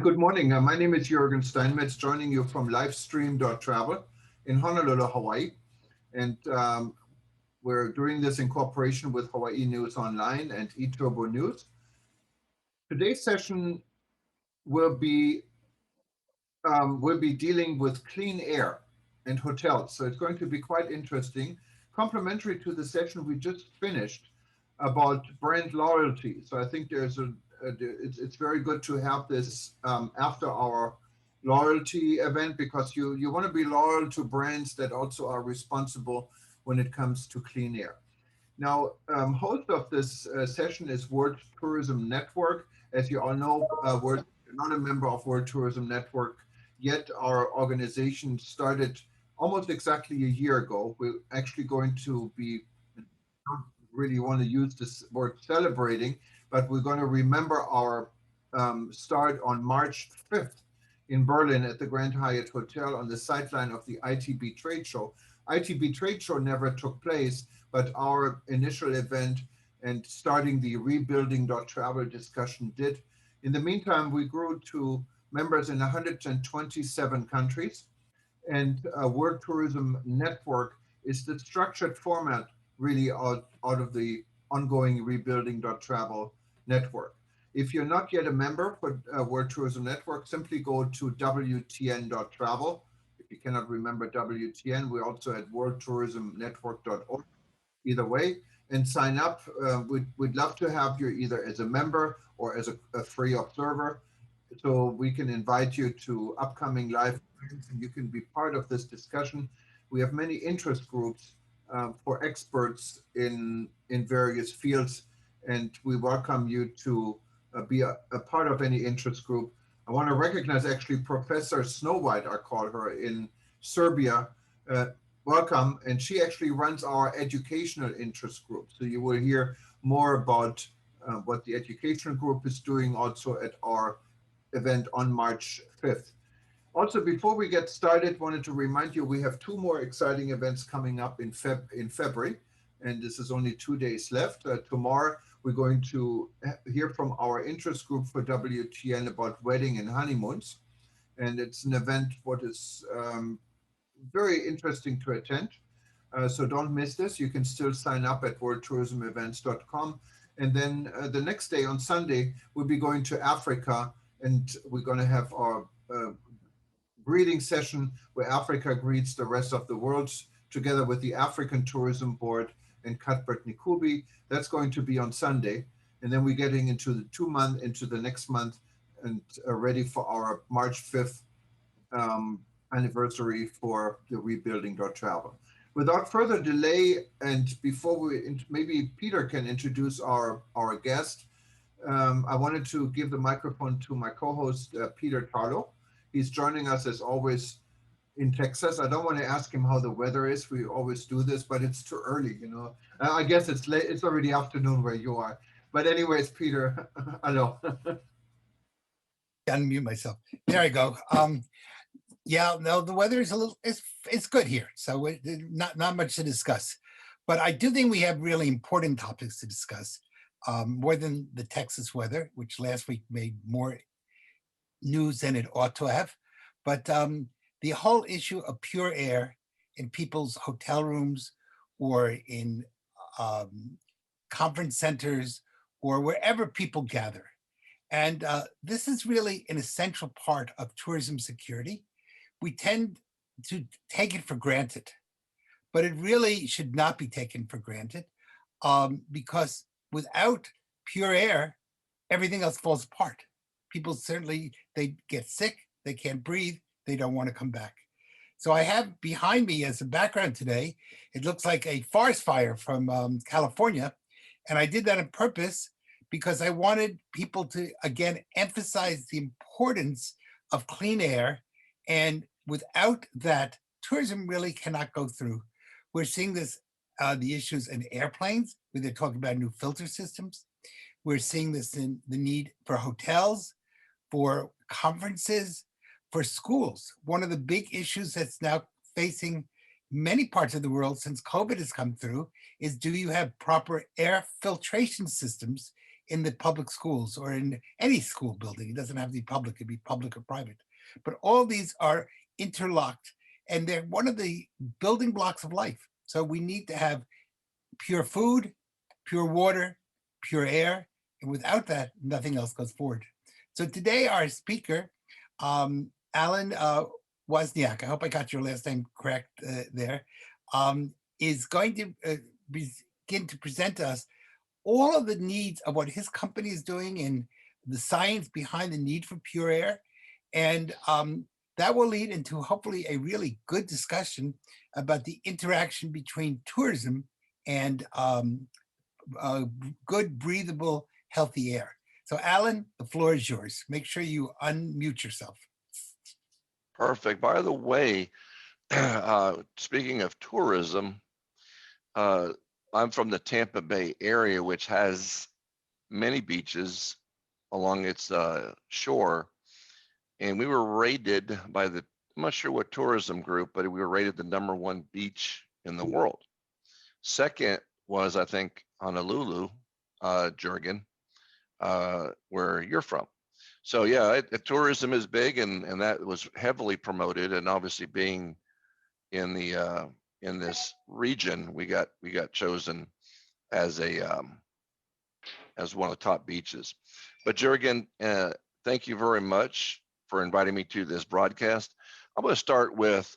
And good morning. My name is Jürgen Steinmetz, joining you from livestream.travel in Honolulu, Hawaii. And we're doing this in cooperation with Hawaii News Online and eTurbo News. Today's session will be dealing with clean air and hotels. So it's going to be quite interesting, complementary to the session we just finished about brand loyalty. So I think it's very good to have this after our loyalty event, because you want to be loyal to brands that also are responsible when it comes to clean air. Now, host of this session is World Tourism Network. As you all know, we're not a member of World Tourism Network yet. Our organization started almost exactly a year ago. We're actually going to be, don't really want to use this word celebrating, but we're going to remember our start on March 5th in Berlin at the Grand Hyatt Hotel on the sideline of the ITB trade show. ITB trade show never took place, but our initial event and starting the rebuilding.travel discussion did. In the meantime, we grew to members in 127 countries, and World Tourism Network is the structured format really out of the ongoing rebuilding.travel network. If you're not yet a member for World Tourism Network, simply go to WTN.travel. If you cannot remember WTN, we're also at worldtourismnetwork.org, either way, and sign up. We'd love to have you either as a member or as a free observer, so we can invite you to upcoming live events and you can be part of this discussion. We have many interest groups for experts in various fields, and we welcome you to be a part of any interest group. I want to recognize actually Professor Snow White, I call her, in Serbia. Welcome, and she actually runs our educational interest group. So you will hear more about what the educational group is doing also at our event on March 5th. Also, before we get started, wanted to remind you we have two more exciting events coming up in February, and this is only 2 days left. Tomorrow, we're going to hear from our interest group for WTN about wedding and honeymoons, and it's an event what is very interesting to attend. So don't miss this. You can still sign up at worldtourismevents.com. And then the next day on Sunday, we'll be going to Africa, and we're going to have our greeting session where Africa greets the rest of the world together with the African Tourism Board and Cuthbert Nkubi. That's going to be on Sunday. And then we're getting into the next month, and ready for our March 5th anniversary for the rebuilding.travel. Without further delay, and before maybe Peter can introduce our guest, I wanted to give the microphone to my co-host, Peter Tarlo. He's joining us as always in Texas. I don't want to ask him how the weather is. We always do this, but it's too early, you know. I guess it's late. It's already afternoon where you are. But anyways, Peter, hello. Unmute myself. There I go. Yeah, no, the weather is it's good here, so not much to discuss. But I do think we have really important topics to discuss, more than the Texas weather, which last week made more news than it ought to have. But the whole issue of pure air in people's hotel rooms or in conference centers or wherever people gather. And this is really an essential part of tourism security. We tend to take it for granted, but it really should not be taken for granted, because without pure air, everything else falls apart. People certainly, they get sick, they can't breathe, they don't want to come back. So I have behind me as a background today, it looks like a forest fire from California. And I did that on purpose because I wanted people to, again, emphasize the importance of clean air. And without that, tourism really cannot go through. We're seeing this, the issues in airplanes, where they're talking about new filter systems. We're seeing this in the need for hotels, for conferences, for schools. One of the big issues that's now facing many parts of the world since COVID has come through is, do you have proper air filtration systems in the public schools or in any school building. It doesn't have to be public, it could be public or private. But all these are interlocked and they're one of the building blocks of life. So we need to have pure food, pure water, pure air. And without that, nothing else goes forward. So today, our speaker, Alan Wozniak, I hope I got your last name correct there, is going to begin to present to us all of the needs of what his company is doing and the science behind the need for pure air. And that will lead into hopefully a really good discussion about the interaction between tourism and good, breathable, healthy air. So Alan, the floor is yours. Make sure you unmute yourself. Perfect. By the way, speaking of tourism, I'm from the Tampa Bay area, which has many beaches along its shore. And we were rated by I'm not sure what tourism group, but we were rated the #1 beach in the world. Second was, I think, Honolulu, Jurgen, where you're from. So yeah, tourism is big, and that was heavily promoted. And obviously, being in the in this region, we got chosen as as one of the top beaches. But Jurgen, thank you very much for inviting me to this broadcast. I'm going to start with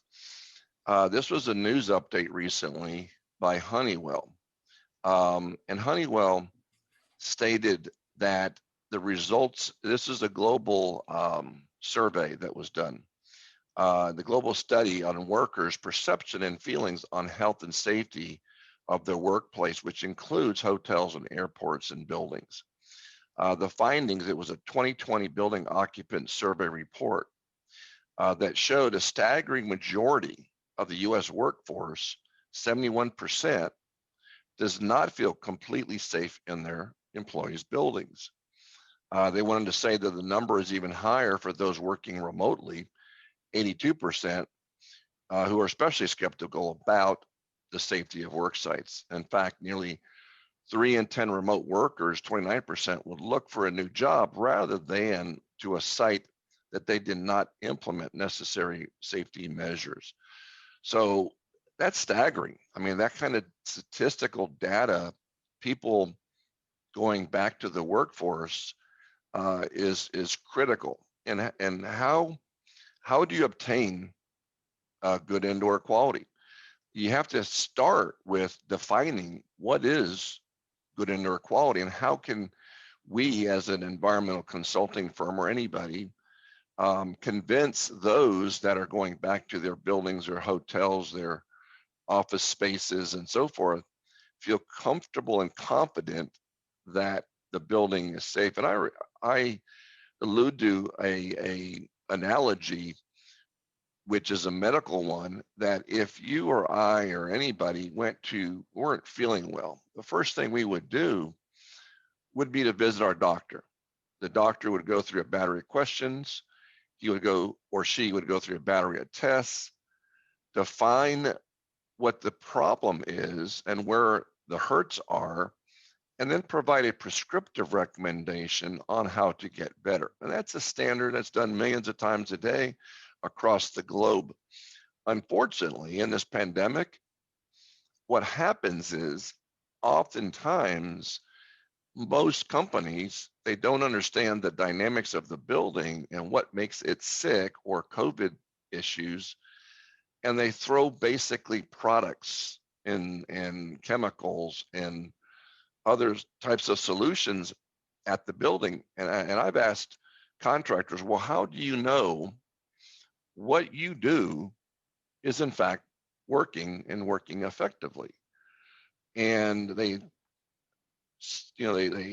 this was a news update recently by Honeywell, and Honeywell stated that the results. This is a global survey that was done. The global study on workers' perception and feelings on health and safety of their workplace, which includes hotels and airports and buildings. The findings, it was a 2020 building occupant survey report that showed a staggering majority of the US workforce, 71%, does not feel completely safe in their employees' buildings. They wanted to say that the number is even higher for those working remotely, 82%, who are especially skeptical about the safety of work sites. In fact, nearly 3 in 10 remote workers, 29%, would look for a new job rather than to a site that they did not implement necessary safety measures. So that's staggering. I mean, that kind of statistical data, people going back to the workforce is critical. And how do you obtain good indoor quality? You have to start with defining what is good indoor quality and how can we as an environmental consulting firm or anybody convince those that are going back to their buildings or hotels, their office spaces and so forth, feel comfortable and confident that the building is safe. And I allude to a analogy, which is a medical one, that if you or I or anybody weren't feeling well, the first thing we would do would be to visit our doctor. The doctor would go through a battery of questions. He would go, or she would go through a battery of tests to find what the problem is and where the hurts are, and then provide a prescriptive recommendation on how to get better. And that's a standard that's done millions of times a day across the globe. Unfortunately, in this pandemic, what happens is oftentimes most companies, they don't understand the dynamics of the building and what makes it sick or COVID issues, and they throw basically products and chemicals and other types of solutions at the building. And I've asked contractors, well, how do you know what you do is in fact working and working effectively? And they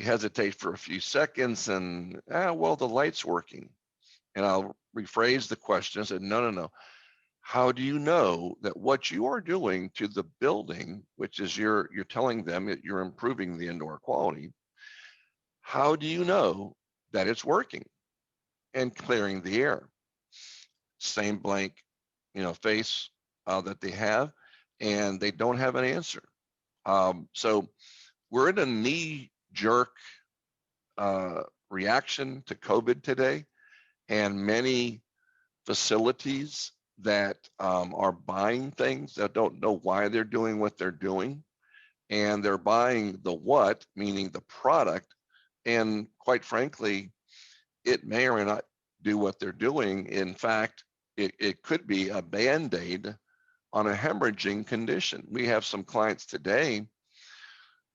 hesitate for a few seconds and, well, the light's working. And I'll rephrase the question and say, no. How do you know that what you are doing to the building, which is you're telling them that you're improving the indoor quality, how do you know that it's working and clearing the air? Same blank, face that they have, and they don't have an answer. So we're in a knee-jerk reaction to COVID today, and many facilities that are buying things that don't know why they're doing what they're doing, and they're buying the what, meaning the product, and quite frankly, it may or may not do what they're doing. In fact, it could be a band-aid on a hemorrhaging condition. We have some clients today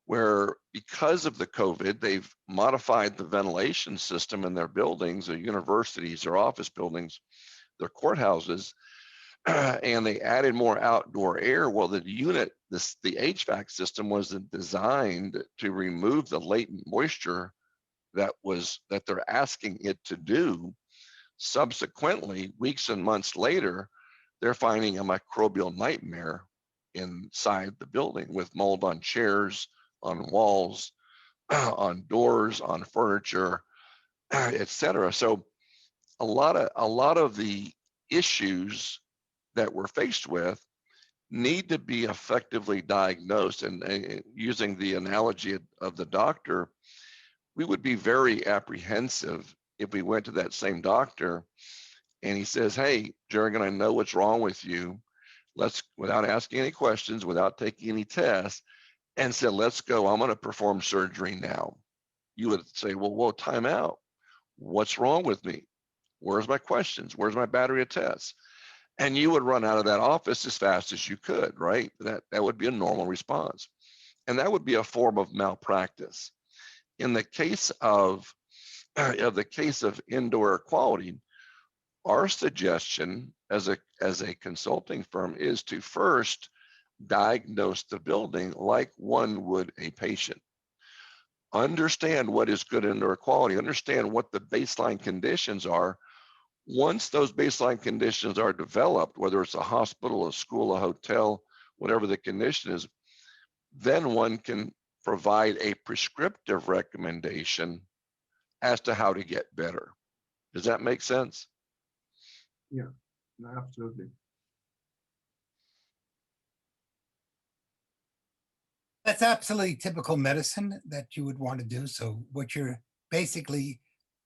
where, because of the COVID, they've modified the ventilation system in their buildings, their universities, their office buildings, their courthouses, and they added more outdoor air. Well, the HVAC system wasn't designed to remove the latent moisture that they're asking it to do. Subsequently, weeks and months later, they're finding a microbial nightmare inside the building, with mold on chairs, on walls, on doors, on furniture, etc. So a lot of the issues that we're faced with need to be effectively diagnosed. And using the analogy of the doctor, we would be very apprehensive if we went to that same doctor and he says, "Hey, Jerrigan, I know what's wrong with you. Let's," without asking any questions, without taking any tests, and said, "Let's go. I'm going to perform surgery now." You would say, "Well, whoa, time out. What's wrong with me? Where's my questions? Where's my battery of tests?" And you would run out of that office as fast as you could, right? That would be a normal response. And that would be a form of malpractice. In the case of indoor air quality, our suggestion as a consulting firm is to first diagnose the building like one would a patient. Understand what is good indoor quality, understand what the baseline conditions are. Once those baseline conditions are developed, whether it's a hospital, a school, a hotel, whatever the condition is, then one can provide a prescriptive recommendation as to how to get better. Does that make sense? Yeah, no, absolutely. That's absolutely typical medicine that you would want to do. So what you're basically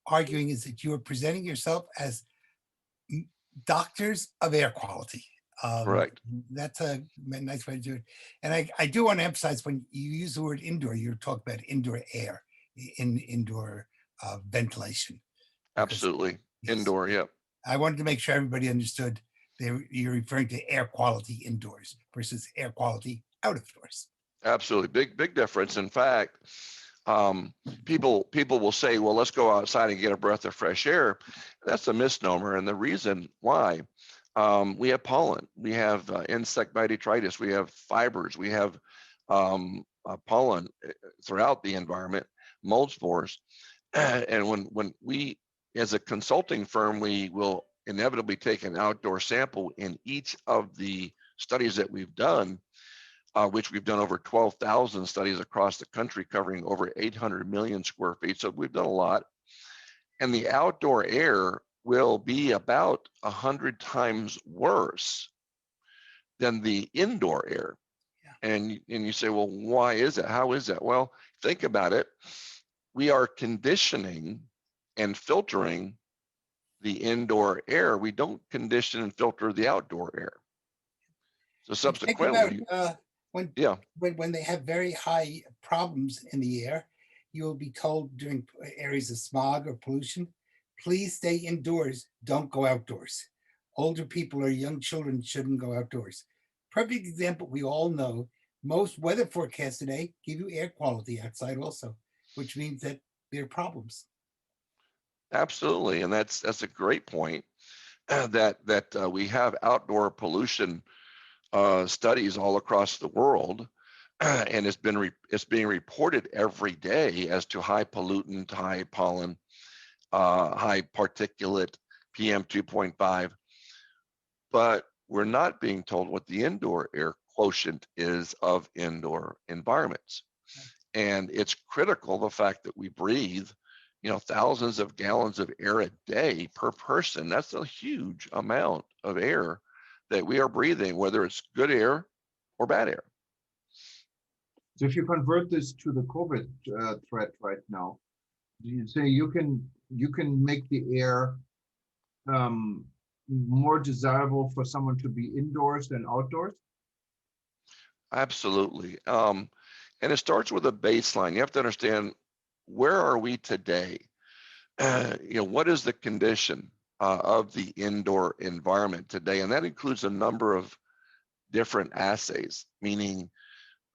arguing is that you are presenting yourself as doctors of air quality. Correct. That's a nice way to do it. And I do want to emphasize, when you use the word indoor, you're talking about indoor air, indoor ventilation. Absolutely. Yes, Indoor, yeah. I wanted to make sure everybody understood you're referring to air quality indoors versus air quality out of doors. Absolutely. Big difference. In fact, people will say, "Well, let's go outside and get a breath of fresh air." That's a misnomer. And the reason why, we have pollen, we have insect detritus, we have fibers, we have pollen throughout the environment, mold spores. And when we, as a consulting firm, we will inevitably take an outdoor sample in each of the studies that we've done, which we've done over 12,000 studies across the country, covering over 800 million square feet. So we've done a lot. And the outdoor air will be about 100 times worse than the indoor air. Yeah. And you say, "Well, why is that? How is that?" Well, think about it. We are conditioning and filtering the indoor air. We don't condition and filter the outdoor air. So subsequently, when they have very high problems in the air, you will be told during areas of smog or pollution, please stay indoors, don't go outdoors. Older people or young children shouldn't go outdoors. Perfect example, we all know most weather forecasts today give you air quality outside also, which means that there are problems. Absolutely, and that's a great point. That we have outdoor pollution studies all across the world, and it's being reported every day as to high pollutant, high pollen, high particulate, PM 2.5. But we're not being told what the indoor air quotient is of indoor environments. And it's critical, the fact that we breathe, thousands of gallons of air a day per person. That's a huge amount of air that we are breathing, whether it's good air or bad air. So if you convert this to the COVID threat right now, You say you can make the air um, more desirable for someone to be indoors than outdoors? Absolutely. And it starts with a baseline. You have to understand, where are we today? What is the condition of the indoor environment today? And that includes a number of different assays, meaning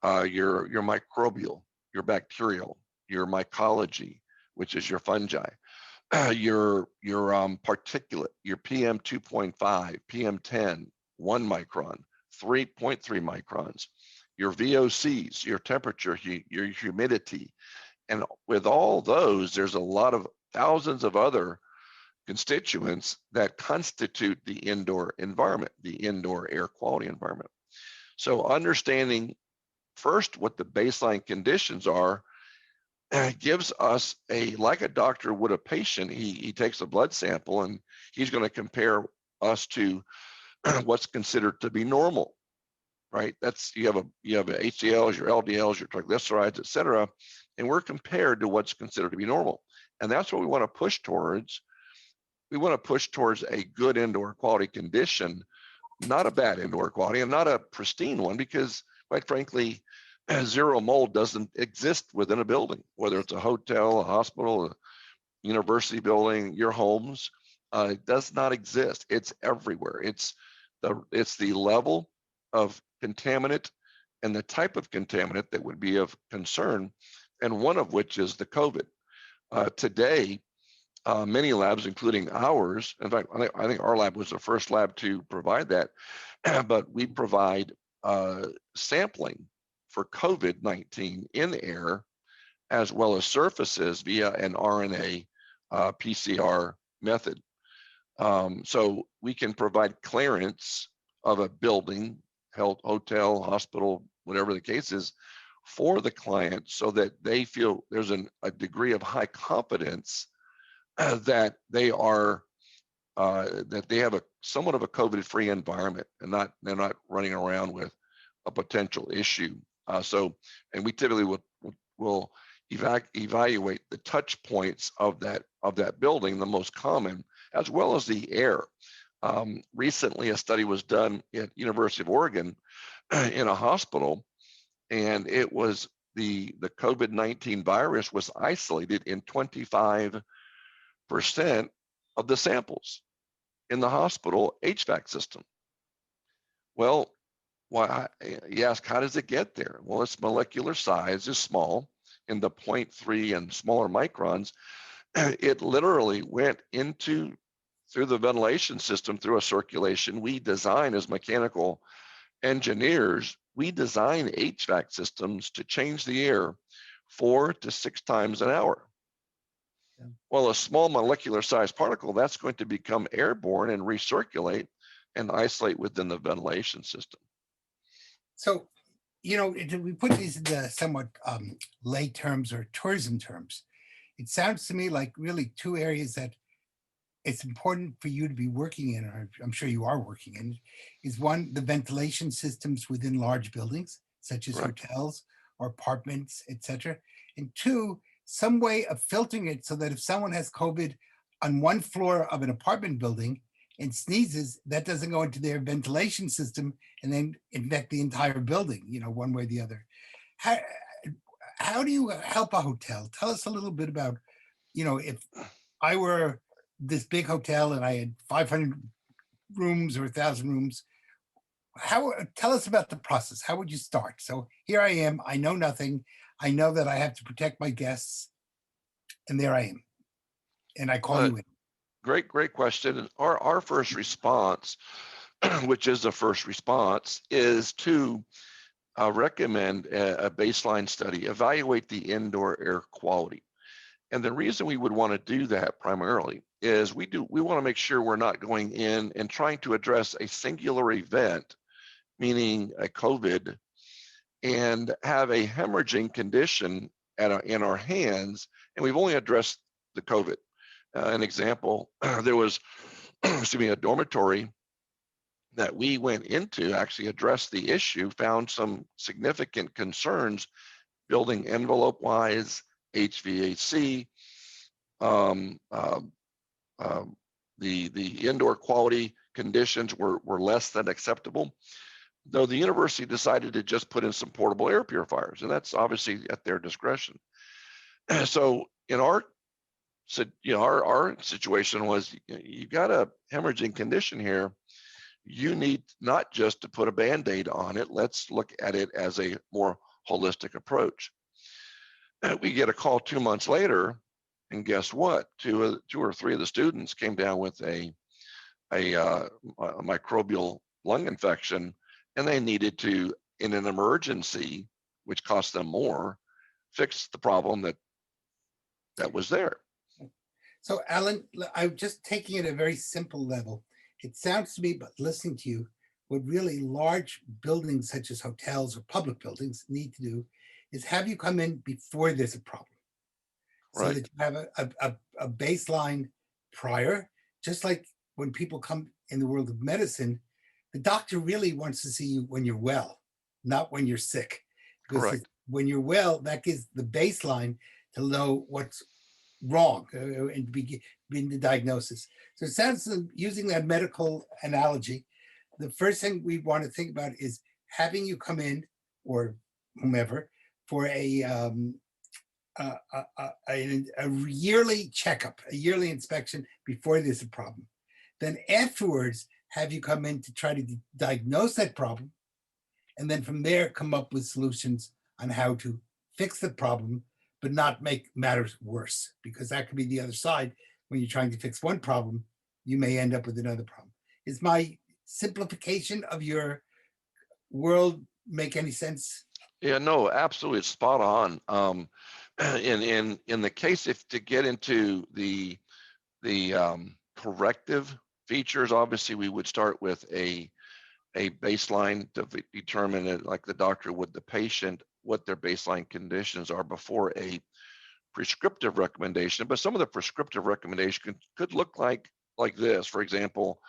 your microbial, your bacterial, your mycology, which is your fungi, your particulate, your PM 2.5, PM 10, 1 micron, 3.3 microns, your VOCs, your temperature, your humidity. And with all those, there's a lot of thousands of other constituents that constitute the indoor environment, the indoor air quality environment. So understanding first what the baseline conditions are gives us like a doctor would a patient. He takes a blood sample and he's going to compare us to what's considered to be normal, right? That's you have HDLs, your LDLs, your triglycerides, et cetera, and we're compared to what's considered to be normal. And that's what we want to push towards. We want to push towards a good indoor quality condition, not a bad indoor quality and not a pristine one, because quite frankly, zero mold doesn't exist within a building, whether it's a hotel, a hospital, a university building, your homes. It does not exist. It's everywhere. It's the level of contaminant and the type of contaminant that would be of concern, and one of which is the COVID. Today, many labs, including ours, in fact, I think our lab was the first lab to provide that, but we provide sampling for COVID-19 in the air, as well as surfaces via an RNA PCR method. So we can provide clearance of a building, health, hotel, hospital, whatever the case is, for the client so that they feel there's a degree of high confidence that they are that they have a somewhat of a COVID-free environment and they're not running around with a potential issue. And we typically will evaluate the touch points of that building, the most common, as well as the air. Recently, a study was done at University of Oregon in a hospital, and it was the COVID-19 virus was isolated in 25% of the samples in the hospital HVAC system. Well, why? You ask, how does it get there? Well, its molecular size is small, in the 0.3 and smaller microns. It literally went through the ventilation system, through a circulation. We design, as mechanical engineers, we design HVAC systems to change the air 4 to 6 times an hour. Yeah. Well, a small molecular size particle, that's going to become airborne and recirculate and isolate within the ventilation system. So, we put these into somewhat lay terms or tourism terms. It sounds to me like really two areas that it's important for you to be working in, or I'm sure you are working in, is one, the ventilation systems within large buildings, such as hotels or apartments, etc. And two, some way of filtering it so that if someone has COVID on one floor of an apartment building and sneezes, that doesn't go into their ventilation system and then infect the entire building, one way or the other. How do you help a hotel? Tell us a little bit about, if I were this big hotel and I had 500 rooms or 1,000 rooms, tell us about the process. How would you start? So here I am, I know nothing. I know that I have to protect my guests, and there I am. And I call you in. Great question. Our first response, which is the first response, is to recommend a baseline study, evaluate the indoor air quality. And the reason we would want to do that primarily is we want to make sure we're not going in and trying to address a singular event, meaning a COVID, and have a hemorrhaging condition in our hands, and we've only addressed the COVID. An example, there was, a dormitory that we went into, actually addressed the issue, found some significant concerns building envelope-wise, HVAC, Um, um, the indoor quality conditions were less than acceptable, though the university decided to just put in some portable air purifiers, and that's obviously at their discretion. So in our our situation was, you got a hemorrhaging condition here. You need not just to put a Band-Aid on it. Let's look at it as a more holistic approach. We get a call 2 months later, and guess what? Two or three of the students came down with a microbial lung infection, and they needed to, in an emergency, which cost them more, fix the problem that was there. So, Alan, I'm just taking it at a very simple level. It sounds to me, but listening to you, what really large buildings such as hotels or public buildings need to do is have you come in before there's a problem, so Right. that you have a baseline prior. Just like when people come in the world of medicine, the doctor really wants to see you when you're well, not when you're sick. Because Correct. when you're well, that gives the baseline to know what's wrong and begin the diagnosis. So it sounds, using that medical analogy, the first thing we want to think about is having you come in, or whomever, for a yearly checkup, a yearly inspection before there's a problem. Then afterwards, have you come in to try to diagnose that problem, and then from there come up with solutions on how to fix the problem, but not make matters worse, because that could be the other side. When you're trying to fix one problem, you may end up with another problem. Is my simplification of your world make any sense? Yeah, no, absolutely, it's spot on. In the case, if to get into the corrective features, obviously we would start with a baseline to determine it, like the doctor would the patient, what their baseline conditions are before a prescriptive recommendation. But some of the prescriptive recommendation could look like this. For example,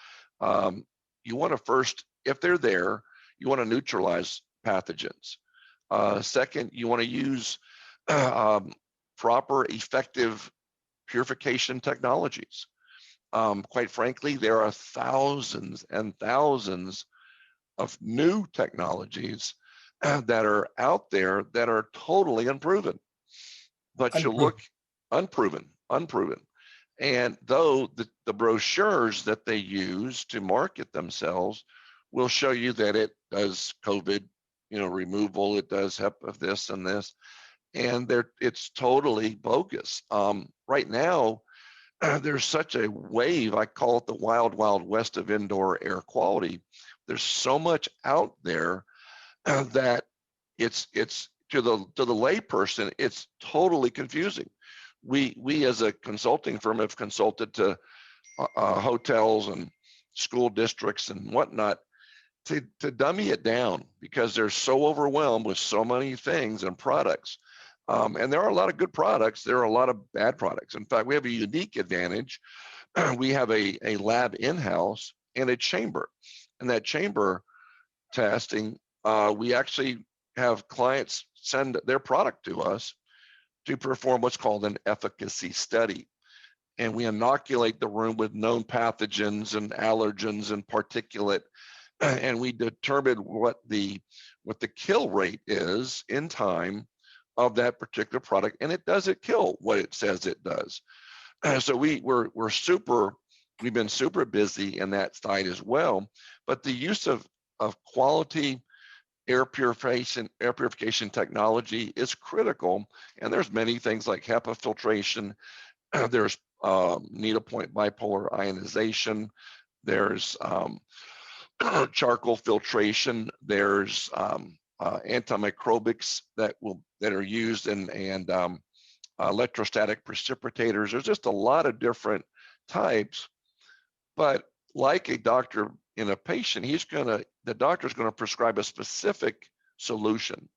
you want to first, if they're there, you want to neutralize pathogens. Second, you want to use proper, effective purification technologies. Quite frankly, there are thousands and thousands of new technologies that are out there that are totally unproven. But you look, unproven. And though the brochures that they use to market themselves will show you that it does COVID, removal, it does HEPA, this and this, and it's totally bogus. Right now, there's such a wave. I call it the wild, wild west of indoor air quality. There's so much out there that it's to the layperson, it's totally confusing. We as a consulting firm have consulted to hotels and school districts and whatnot to dummy it down, because they're so overwhelmed with so many things and products. And there are a lot of good products. There are a lot of bad products. In fact, we have a unique advantage. We have a lab in-house and a chamber. And that chamber testing, we actually have clients send their product to us to perform what's called an efficacy study. And we inoculate the room with known pathogens and allergens and particulate, and we determine what the kill rate is in time of that particular product, and it kill what it says it does. So we've been super busy in that side as well. But the use of quality air purification technology is critical, and there's many things like HEPA filtration. There's needlepoint bipolar ionization. There's charcoal filtration. There's antimicrobics that are used, and electrostatic precipitators. There's just a lot of different types. But like a doctor in a patient, the doctor's gonna prescribe a specific solution,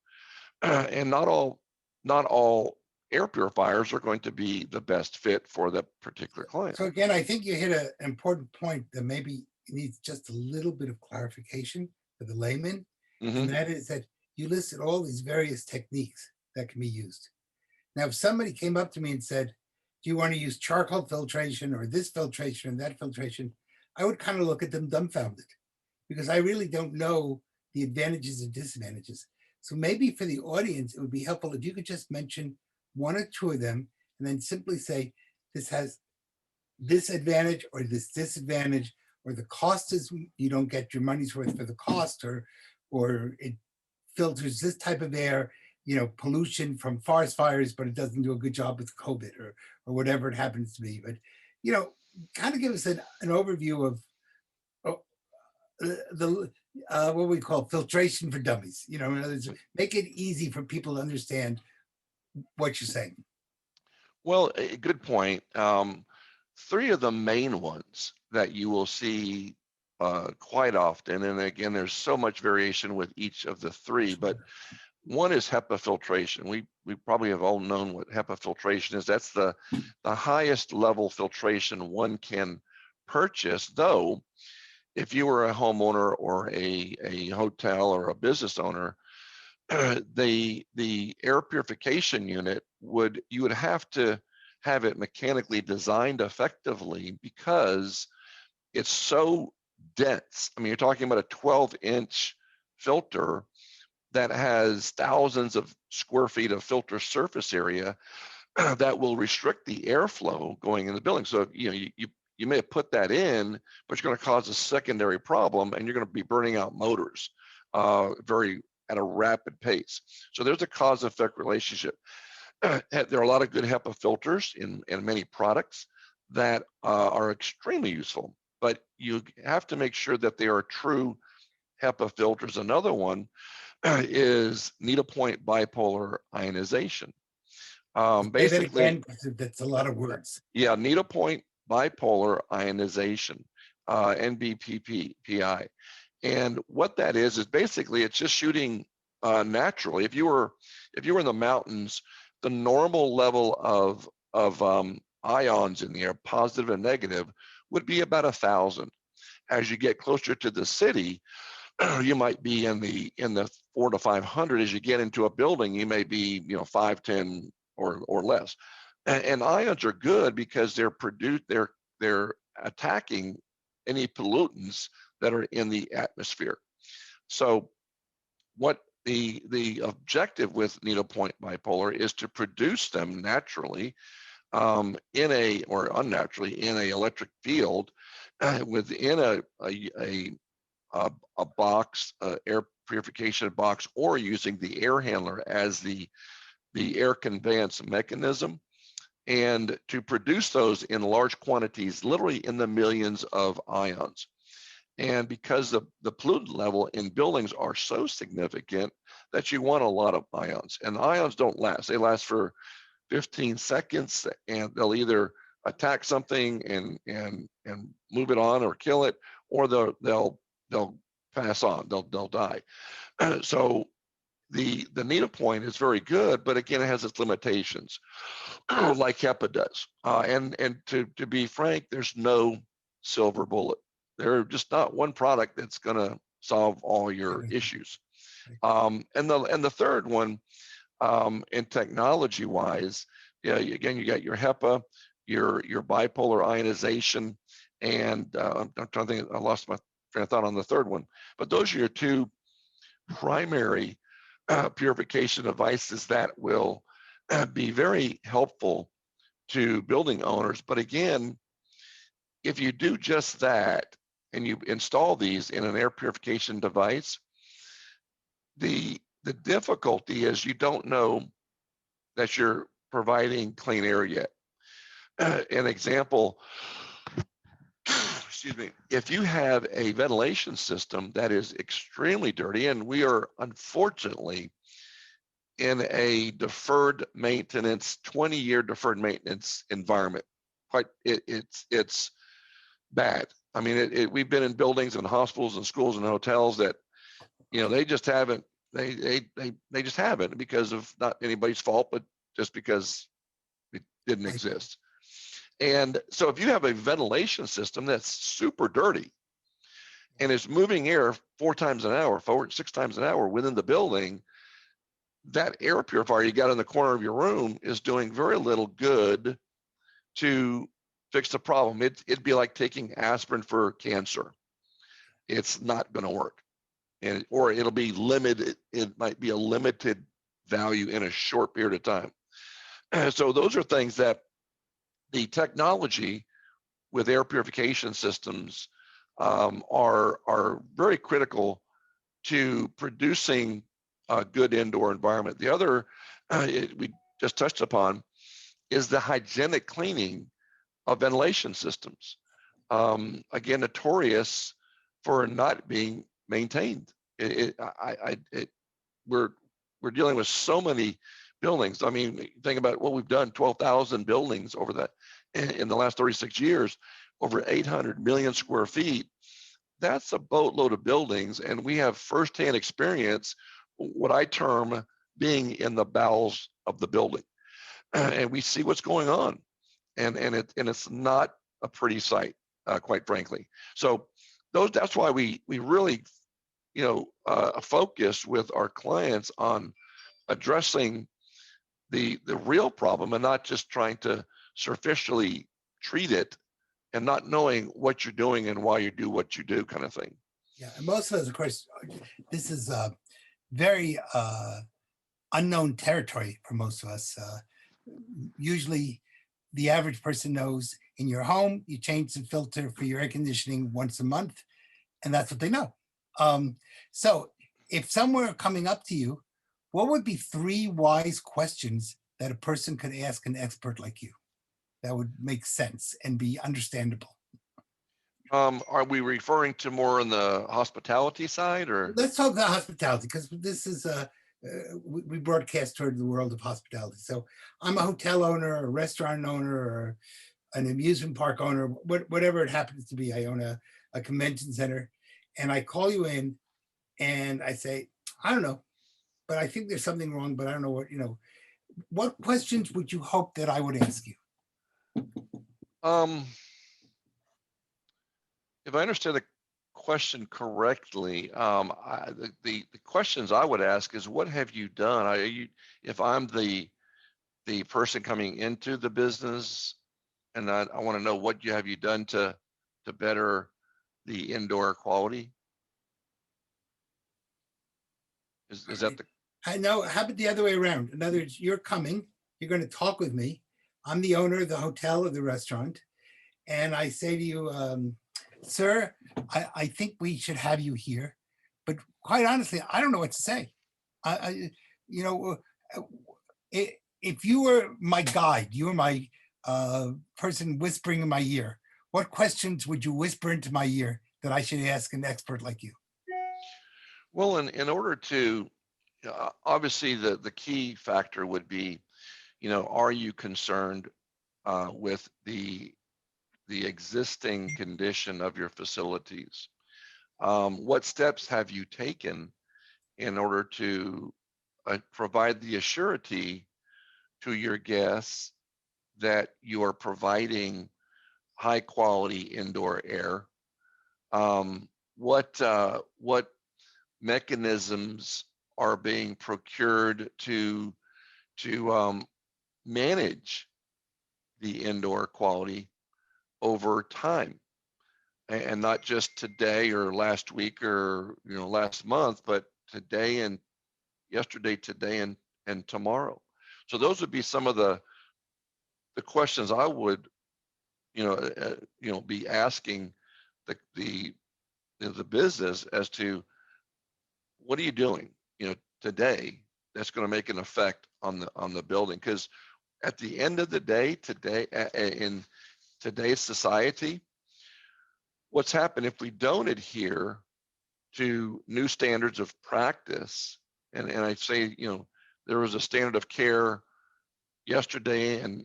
and not all air purifiers are going to be the best fit for the particular client. So again, I think you hit an important point that maybe needs just a little bit of clarification for the layman. And that is that you listed all these various techniques that can be used. Now, if somebody came up to me and said, do you want to use charcoal filtration or this filtration and that filtration? I would kind of look at them dumbfounded because I really don't know the advantages and disadvantages. So maybe for the audience, it would be helpful if you could just mention one or two of them and then simply say, this has this advantage or this disadvantage, or the cost is you don't get your money's worth for the cost, or it filters this type of air, pollution from forest fires, but it doesn't do a good job with COVID or whatever it happens to be. But, kind of give us an overview of the what we call filtration for dummies. In other words, make it easy for people to understand what you're saying. Well, a good point. Three of the main ones that you will see quite often, and again, there's so much variation with each of the three, but one is HEPA filtration. We probably have all known what HEPA filtration is. That's the highest level filtration one can purchase, though if you were a homeowner or a hotel or a business owner, the air purification unit you would have to have it mechanically designed effectively because it's so dense. I mean, you're talking about a 12-inch filter that has thousands of square feet of filter surface area that will restrict the airflow going in the building. So, you may have put that in, but you're going to cause a secondary problem, and you're going to be burning out motors at a rapid pace. So there's a cause-effect relationship. There are a lot of good HEPA filters in many products that are extremely useful, but you have to make sure that they are true HEPA filters. Another one is needlepoint bipolar ionization. Basically, again, that's a lot of words. Yeah, needlepoint bipolar ionization, NBPPI. And what that is basically it's just shooting naturally. If you were in the mountains, the normal level of ions in the air, positive and negative, would be about 1,000. As you get closer to the city, you might be in the 400 to 500. As you get into a building, you may be 5, 10 or less. And ions are good because they're attacking any pollutants that are in the atmosphere. So what the objective with needlepoint bipolar is to produce them naturally or unnaturally in a electric field within a box, air purification box, or using the air handler as the air conveyance mechanism, and to produce those in large quantities, literally in the millions of ions. And because the pollutant level in buildings are so significant that you want a lot of ions, and the ions don't last. They last for 15 seconds, and they'll either attack something and move it on or kill it, or they'll pass on. They'll die. So the needlepoint is very good, but again, it has its limitations, like HEPA does. And to be frank, there's no silver bullet. There's just not one product that's going to solve all your issues. And the third one, in technology wise, again, you got your HEPA, your bipolar ionization, and I'm trying to think. I lost my train of thought on the third one. But those are your two primary purification devices that will be very helpful to building owners. But again, if you do just that and you install these in an air purification device, the difficulty is you don't know that you're providing clean air yet. An example, excuse me, if you have a ventilation system that is extremely dirty, and we are unfortunately in a deferred maintenance, 20-year deferred maintenance environment. It's bad. I mean, we've been in buildings and hospitals and schools and hotels that, they just haven't, they just haven't, because of not anybody's fault, but just because it didn't exist. And so if you have a ventilation system that's super dirty and is moving air 4 times an hour, 6 times an hour within the building, that air purifier you got in the corner of your room is doing very little good to fix the problem. It'd be like taking aspirin for cancer. It's not going to work, or it'll be limited. It might be a limited value in a short period of time. So those are things that the technology with air purification systems are very critical to producing a good indoor environment. The other we just touched upon is the hygienic cleaning of ventilation systems. Again, notorious for not being maintained. We're dealing with so many buildings. I mean, think about what we've done: 12,000 buildings over that in the last 36 years, over 800 million square feet. That's a boatload of buildings, and we have firsthand experience, what I term being in the bowels of the building, and we see what's going on, and it's not a pretty sight, quite frankly. So that's why we really, focus with our clients on addressing the real problem and not just trying to superficially treat it and not knowing what you're doing and why you do what you do, kind of thing. Yeah, and most of us, of course, this is a very unknown territory for most of us. Usually, the average person knows in your home, you change the filter for your air conditioning once a month, and that's what they know. So if someone were coming up to you, what would be 3 wise questions that a person could ask an expert like you that would make sense and be understandable? Are we referring to more on the hospitality side, or? Let's talk about hospitality, because this is we broadcast toward the world of hospitality. So I'm a hotel owner, a restaurant owner, or an amusement park owner, whatever it happens to be. I own a convention center, and I call you in and I say, I don't know, but I think there's something wrong, but I don't know what, what questions would you hope that I would ask you? If I understand the question correctly, the questions I would ask is, what have you done? If I'm the person coming into the business, and I want to know what have you done to better the indoor quality? Is that the? I know. How about the other way around? In other words, you're coming, you're going to talk with me. I'm the owner of the hotel or the restaurant. And I say to you, sir, I think we should have you here. But quite honestly, I don't know what to say. If you were my guide, you were my person whispering in my ear, what questions would you whisper into my ear that I should ask an expert like you? Well, in order to, obviously the key factor would be, are you concerned with the existing condition of your facilities? What steps have you taken in order to provide the assurity to your guests that you are providing high quality indoor air? What mechanisms are being procured to manage the indoor quality over time, and not just today or last week or last month, but today and yesterday, today and tomorrow? So those would be some of the questions I would be asking the business as to, what are you doing today that's going to make an effect on the building? Because at the end of the day, today in today's society, what's happened if we don't adhere to new standards of practice? And I say, there was a standard of care yesterday, and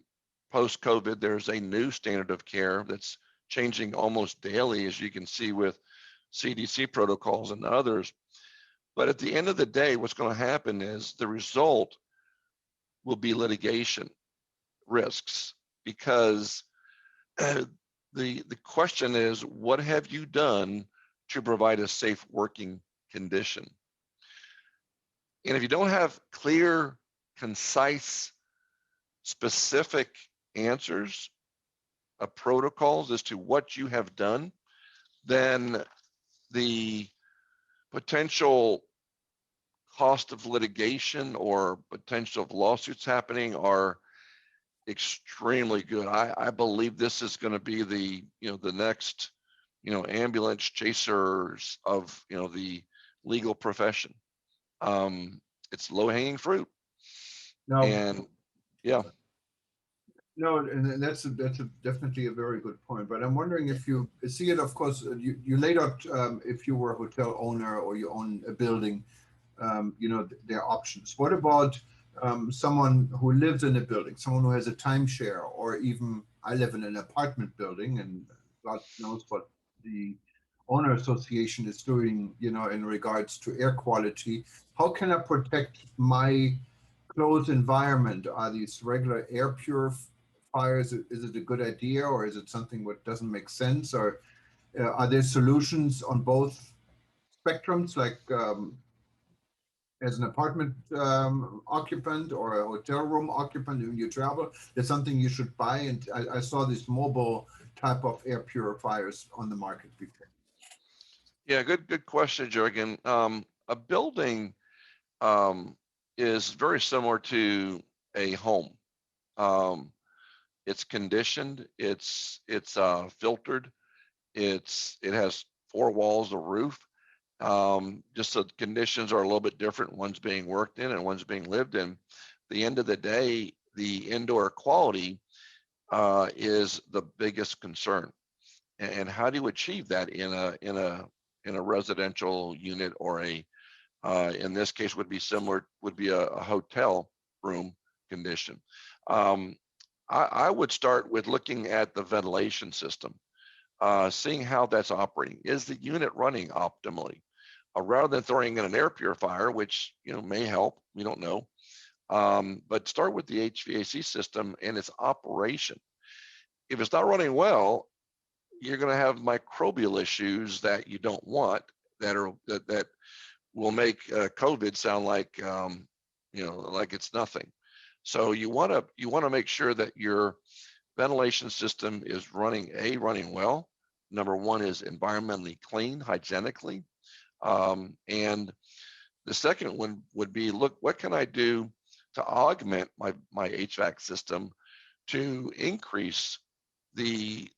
post-COVID, there's a new standard of care that's changing almost daily, as you can see with CDC protocols and others. But at the end of the day, what's going to happen is the result will be litigation risks, because the question is, what have you done to provide a safe working condition? And if you don't have clear, concise, specific answers, of protocols as to what you have done, then the potential cost of litigation or potential of lawsuits happening are extremely good. I believe this is going to be the, the next, ambulance chasers of, the legal profession. It's low hanging fruit. Now, And yeah, no, and that's definitely a very good point. But I'm wondering if you see it. Of course, you laid out if you were a hotel owner or you own a building, their options. What about someone who lives in a building, someone who has a timeshare, or even I live in an apartment building, and God knows what the owner association is doing, in regards to air quality. How can I protect my closed environment? Are these regular air purifiers? Is it a good idea, or is it something that doesn't make sense? Or are there solutions on both spectrums, like as an apartment occupant or a hotel room occupant when you travel? There's something you should buy. And I saw these mobile type of air purifiers on the market before. yeah, good question, Jürgen. A building is very similar to a home. It's conditioned, it's filtered, it has four walls, a roof. Just so the conditions are a little bit different. One's being worked in and one's being lived in. At the end of the day, the indoor quality is the biggest concern. And how do you achieve that in a residential unit, or in this case would be a hotel room condition? I would start with looking at the ventilation system, seeing how that's operating. Is the unit running optimally? Rather than throwing in an air purifier, which may help, we don't know. But start with the HVAC system and its operation. If it's not running well, you're going to have microbial issues that you don't want, that will make COVID sound like like it's nothing. So you want to make sure that your ventilation system is running well. Number one is environmentally clean, hygienically. And the second one would be, look, what can I do to augment my HVAC system to increase the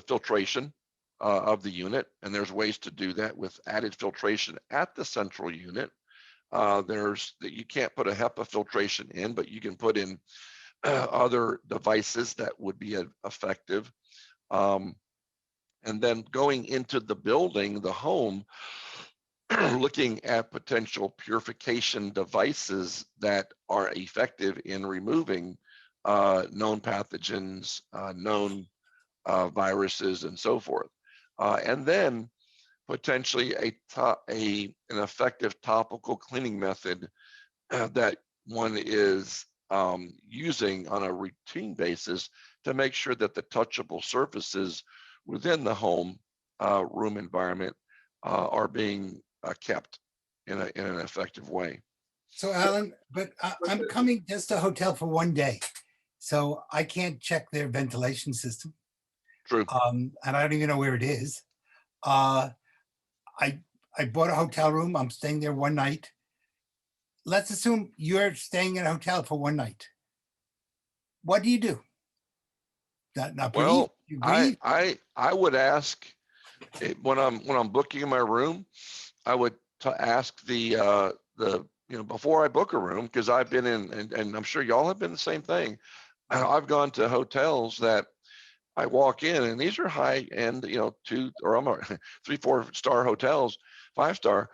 filtration of the unit? And there's ways to do that with added filtration at the central unit. You can't put a HEPA filtration in, but you can put in other devices that would be effective. And then going into the building, the home, looking at potential purification devices that are effective in removing known pathogens, known viruses, and so forth. And then potentially an effective topical cleaning method that one is using on a routine basis to make sure that the touchable surfaces within the home room environment are being kept in an effective way. So Alan, but I'm coming just to a hotel for one day, so I can't check their ventilation system. True. And I don't even know where it is. I bought a hotel room. I'm staying there one night. Let's assume you're staying in a hotel for one night. What do you do? Not breathe? Well, You breathe? I would ask when I'm booking my room, I would ask the before I book a room, because I've been in, and I'm sure y'all have been the same thing. I've gone to hotels that I walk in, and these are high end, 2 or 3-4 star hotels, 5-star,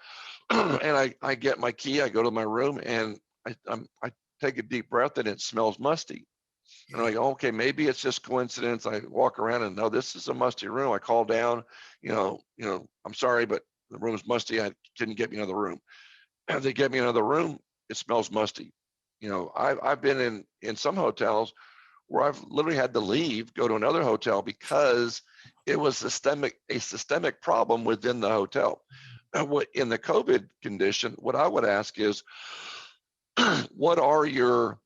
and I get my key, I go to my room, and I take a deep breath, and it smells musty. And I'm like, okay, maybe it's just coincidence. I walk around and no, this is a musty room. I call down, I'm sorry, but the room's musty. I couldn't get me another room. If they get me another room, it smells musty. I've been in some hotels where I've literally had to leave, go to another hotel because it was a systemic problem within the hotel. In the COVID condition, what I would ask is, what are your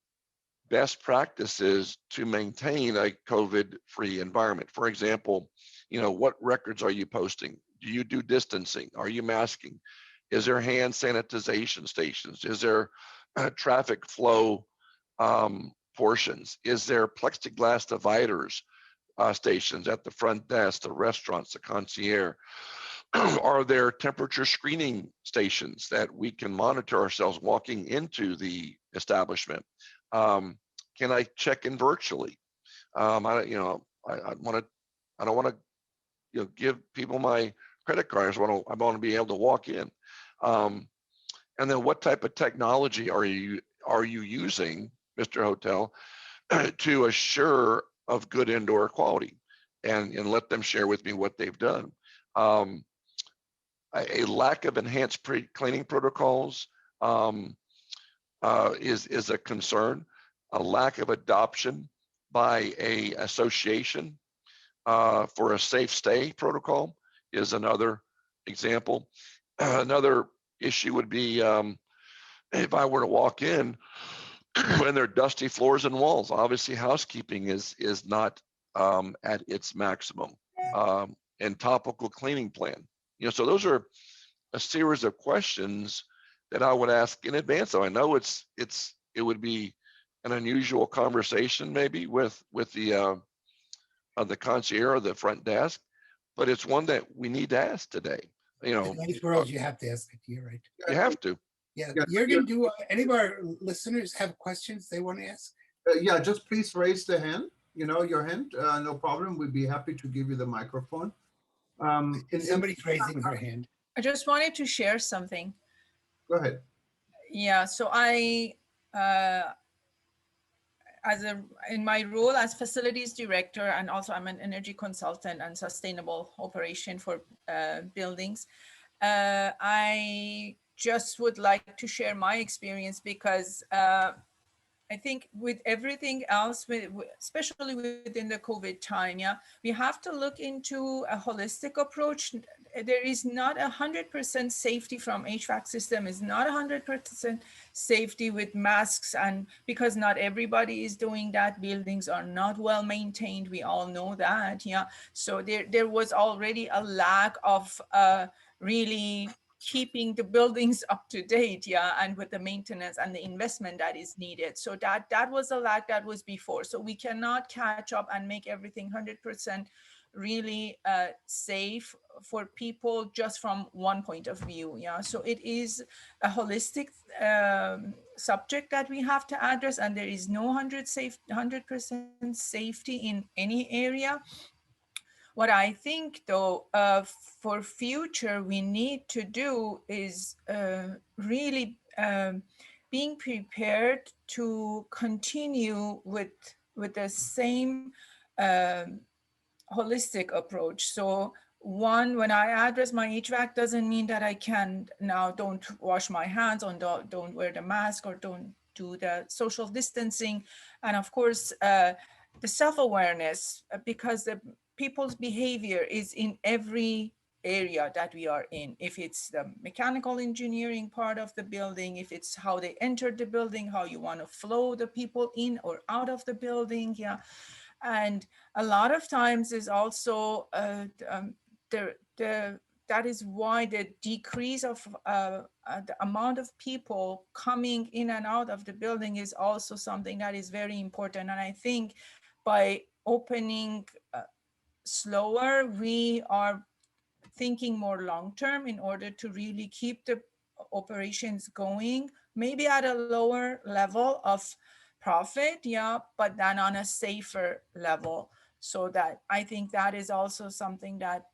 best practices to maintain a COVID-free environment. For example, what records are you posting? Do you do distancing? Are you masking? Is there hand sanitization stations? Is there traffic flow portions? Is there plexiglass dividers stations at the front desk, the restaurants, the concierge? Are there temperature screening stations that we can monitor ourselves walking into the establishment? Can I check in virtually? I want to. I don't want to give people my credit cards. I want to be able to walk in. And then what type of technology are you using, Mr. Hotel, to assure of good indoor quality, and let them share with me what they've done. A lack of enhanced cleaning protocols is a concern. A lack of adoption by a association for a safe stay protocol is another example. Another issue would be if I were to walk in and there are dusty floors and walls. Obviously, housekeeping is not at its maximum, and topical cleaning plan. So those are a series of questions that I would ask in advance. So I know it would be an unusual conversation maybe with the concierge or the front desk, but it's one that we need to ask today. In nice world, you have to ask it. You're right. You have to. Yeah, Jürgen, do any of our listeners have questions they want to ask? Yeah, just please raise the hand. Your hand. No problem. We'd be happy to give you the microphone. Somebody's raising their hand. I just wanted to share something. Go ahead. Yeah, so I, in my role as facilities director, and also I'm an energy consultant and sustainable operation for buildings, I just would like to share my experience because I think with everything else, especially within the COVID time, we have to look into a holistic approach. There is not 100% safety from HVAC system, is not 100% safety with masks, and because not everybody is doing that, buildings are not well maintained. We all know that, So there was already a lack of really keeping the buildings up to date, and with the maintenance and the investment that is needed. So that was a lack that was before. So we cannot catch up and make everything 100% really safe for people just from one point of view. So it is a holistic subject that we have to address, and there is no 100% safety in any area. What I think, though, for future we need to do is really being prepared to continue with the same holistic approach. So one, when I address my HVAC, doesn't mean that I can now don't wash my hands or don't wear the mask or don't do the social distancing. And of course, the self-awareness, because the people's behavior is in every area that we are in. If it's the mechanical engineering part of the building, if it's how they entered the building, how you want to flow the people in or out of the building, And a lot of times is also that is why the decrease of the amount of people coming in and out of the building is also something that is very important. And I think by opening slower, we are thinking more long-term in order to really keep the operations going, maybe at a lower level of profit, but then on a safer level. So that I think that is also something that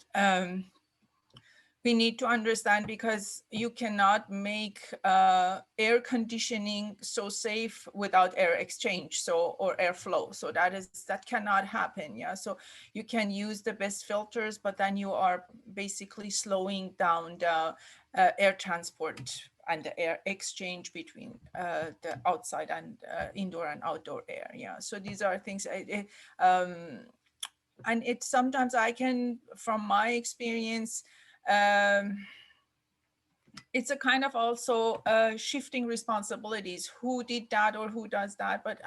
we need to understand, because you cannot make air conditioning so safe without air exchange, or airflow. So that cannot happen. So you can use the best filters, but then you are basically slowing down the air transport and the air exchange between the outside and indoor and outdoor air. So these are things. And it's sometimes I can, from my experience, it's a kind of also shifting responsibilities. Who did that or who does that? But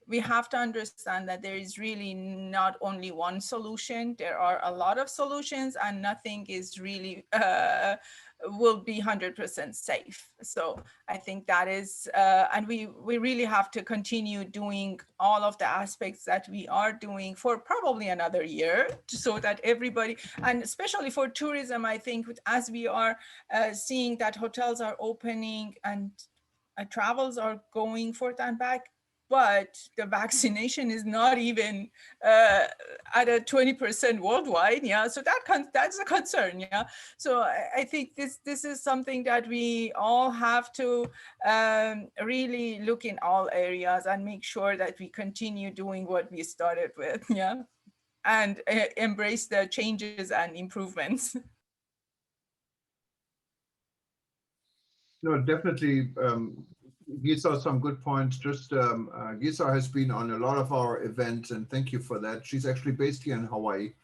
we have to understand that there is really not only one solution. There are a lot of solutions, and nothing is really will be 100% safe. So I think that is, and we really have to continue doing all of the aspects that we are doing for probably another year, so that everybody, and especially for tourism, I think as we are seeing that hotels are opening and travels are going forth and back, but the vaccination is not even at a 20% worldwide. Yeah, so that's a concern. Yeah, so I think this is something that we all have to really look in all areas and make sure that we continue doing what we started with. Yeah, and embrace the changes and improvements. No, definitely. Gisa, some good points. Just Gisa has been on a lot of our events, and thank you for that. She's actually based here in Hawaii,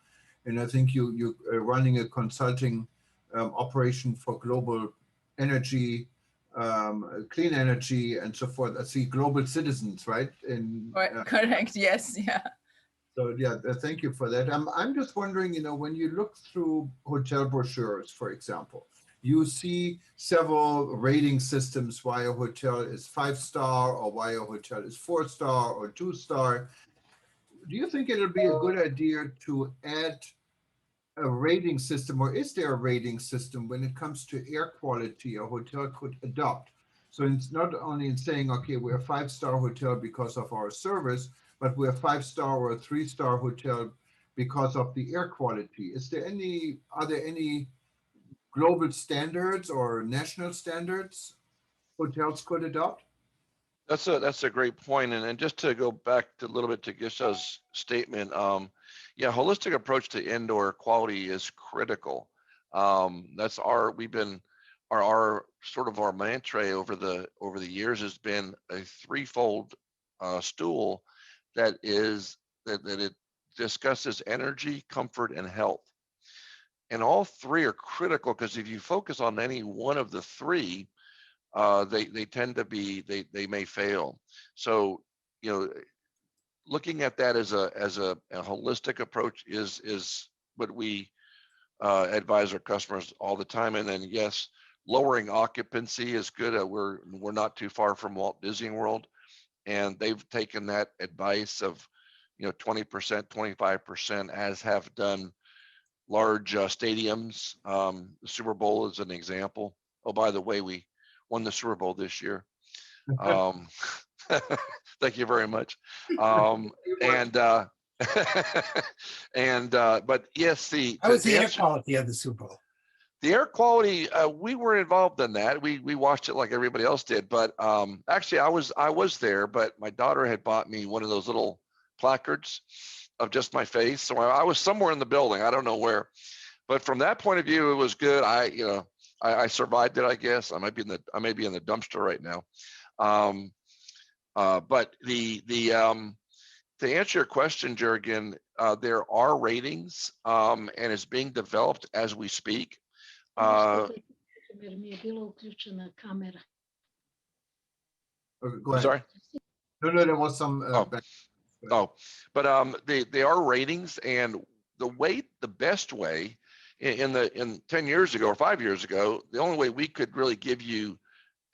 and I think you running a consulting operation for global energy, clean energy, and so forth. I see global citizens, right? In Correct. Yes. Yeah. so yeah, thank you for that. I'm just wondering, when you look through hotel brochures, for example, you see several rating systems why a hotel is 5-star or why a hotel is 4-star or 2-star. Do you think it'll be a good idea to add a rating system, or is there a rating system when it comes to air quality a hotel could adopt? So it's not only in saying, okay, we're a 5-star hotel because of our service, but we're a 5-star or a 3-star hotel because of the air quality. Are there any global standards or national standards hotels could adopt? That's a great point. And just to go back to a little bit to Gisha's statement, yeah, holistic approach to indoor quality is critical. That's our sort of our mantra over the years has been a threefold stool that it discusses energy, comfort, and health. And all three are critical, because if you focus on any one of the three, they tend to be, they may fail. So, looking at that as a holistic approach is what we advise our customers all the time. And then yes, lowering occupancy is good. We're not too far from Walt Disney World, and they've taken that advice of 20%, 25%, as have done large stadiums. The Super Bowl is an example. Oh, by the way, we won the Super Bowl this year. Thank you very much. And but yes, how was the air quality of the Super Bowl? The air quality, we were involved in that. We watched it like everybody else did. But actually, I was there. But my daughter had bought me one of those little placards of just my face. So I was somewhere in the building. I don't know where. But from that point of view, it was good. I survived it, I guess. I may be in the dumpster right now. But to answer your question, Jürgen, there are ratings, and it's being developed as we speak. Go ahead. Sorry. No, there was some. But they are ratings, and the best way in 10 years ago or 5 years ago, the only way we could really give you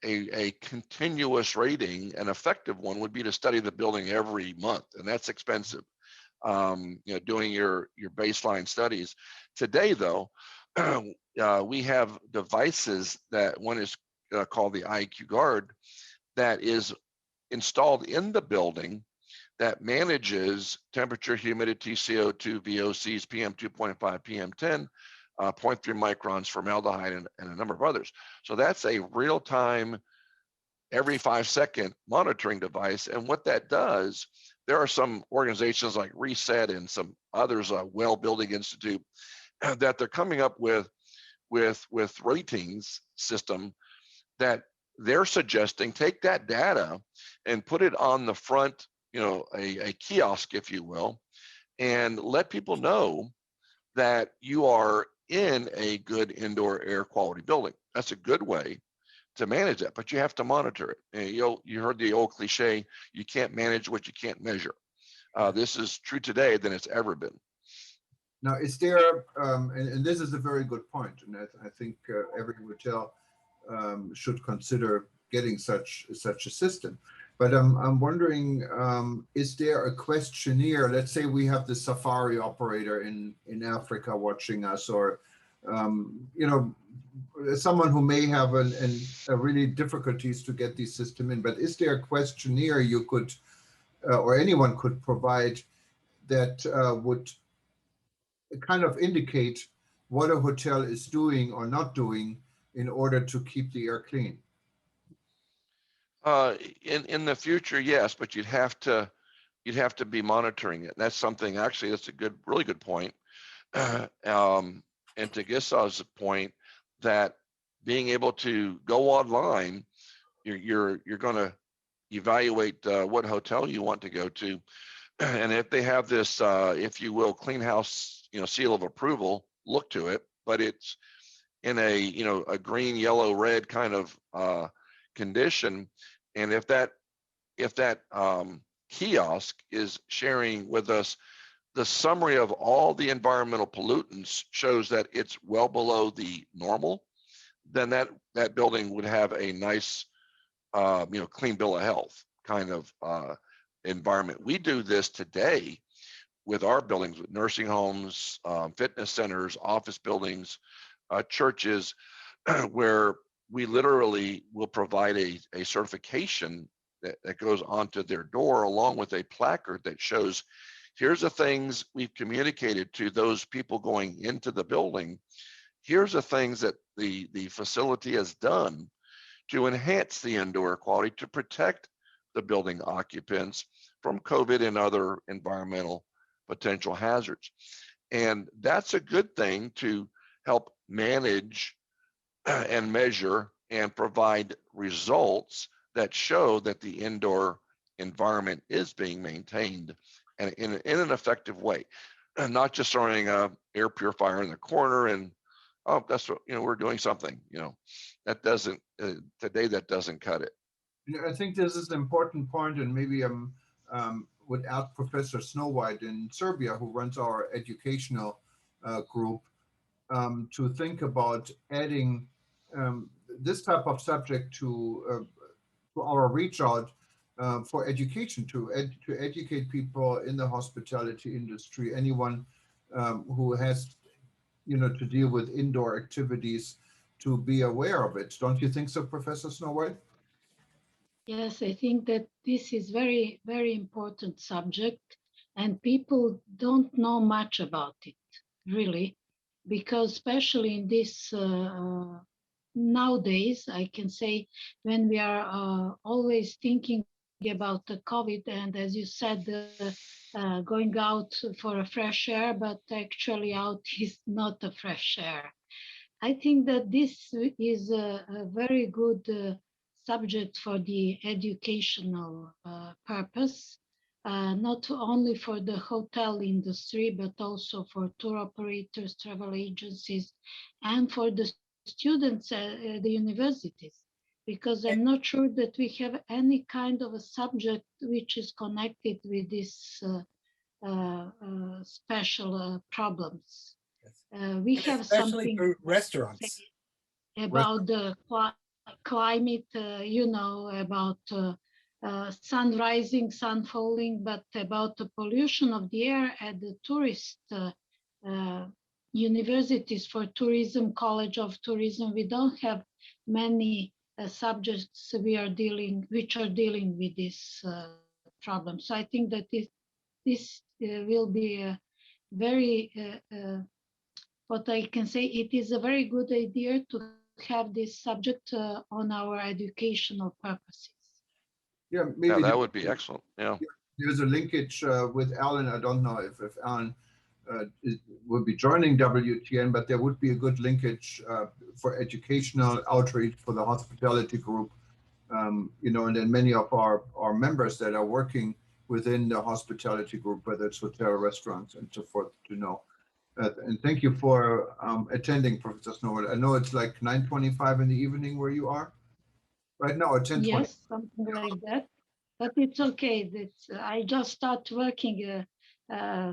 a continuous rating, an effective one, would be to study the building every month, and that's expensive. Doing your baseline studies. Today, though, we have devices that one is called the IQ Guard, that is installed in the building, that manages temperature, humidity, CO2, VOCs, PM 2.5, PM 10, 0.3 microns formaldehyde, and a number of others. So that's a real-time, every 5-second monitoring device. And what that does, there are some organizations like Reset and some others, Well Building Institute, that they're coming up with ratings system that they're suggesting take that data and put it on the front, a kiosk, if you will, and let people know that you are in a good indoor air quality building. That's a good way to manage that, but you have to monitor it. And you heard the old cliche, you can't manage what you can't measure. This is true today than it's ever been. Now, is there, and this is a very good point, and I think every hotel should consider getting such a system. But I'm wondering, is there a questionnaire? Let's say we have the safari operator in Africa watching us, or you know, someone who may have a really difficulties to get the system in. But is there a questionnaire you could, or anyone could provide that would kind of indicate what a hotel is doing or not doing in order to keep the air clean? In the future, yes, but you'd have to be monitoring it. That's something, actually, that's a really good point. And to Gisav's point, that being able to go online, you're going to evaluate what hotel you want to go to, and if they have this, if you will, clean house, seal of approval, look to it, but it's in a a green, yellow, red kind of condition, and if that kiosk is sharing with us the summary of all the environmental pollutants, shows that it's well below the normal, then that building would have a nice clean bill of health kind of environment. We do this today with our buildings, with nursing homes, fitness centers, office buildings, churches, where we literally will provide a certification that goes onto their door, along with a placard that shows, here's the things we've communicated to those people going into the building. Here's the things that the facility has done to enhance the indoor quality, to protect the building occupants from COVID and other environmental potential hazards. And that's a good thing to help manage and measure and provide results that show that the indoor environment is being maintained and in an effective way, and not just throwing a air purifier in the corner and, oh, that's what, we're doing something, that doesn't, today that doesn't cut it. I think this is an important point, and maybe would ask Professor Snowhite in Serbia, who runs our educational group, to think about adding this type of subject to our reach out for education, to educate people in the hospitality industry, anyone who has to deal with indoor activities, to be aware of it. Don't you think so, Professor Snowhite? Yes, I think that this is very, very important subject, and people don't know much about it, really, because especially in this nowadays, I can say, when we are always thinking about the COVID, and as you said, going out for a fresh air, but actually out is not a fresh air. I think that this is a very good subject for the educational purpose, not only for the hotel industry, but also for tour operators, travel agencies, and for the students at the universities, because I'm not sure that we have any kind of a subject which is connected with this special problems. We have Especially something for restaurants. about the climate, about sun rising, sun falling, but about the pollution of the air at the tourist universities for tourism, College of Tourism. We don't have many subjects which are dealing with this problem. So I think that this will be a very what I can say, it is a very good idea to have this subject on our educational purposes. Yeah, maybe that would be excellent. Yeah. There's a linkage with Alan. I don't know if Alan will be joining WTN, but there would be a good linkage for educational outreach for the hospitality group. And then many of our members that are working within the hospitality group, whether it's hotel, restaurants, and so forth, to know. And thank you for attending, Professor Snow. I know it's like 9:25 in the evening where you are right now, or 10:20. Yes, something like that. But it's okay. I just start working,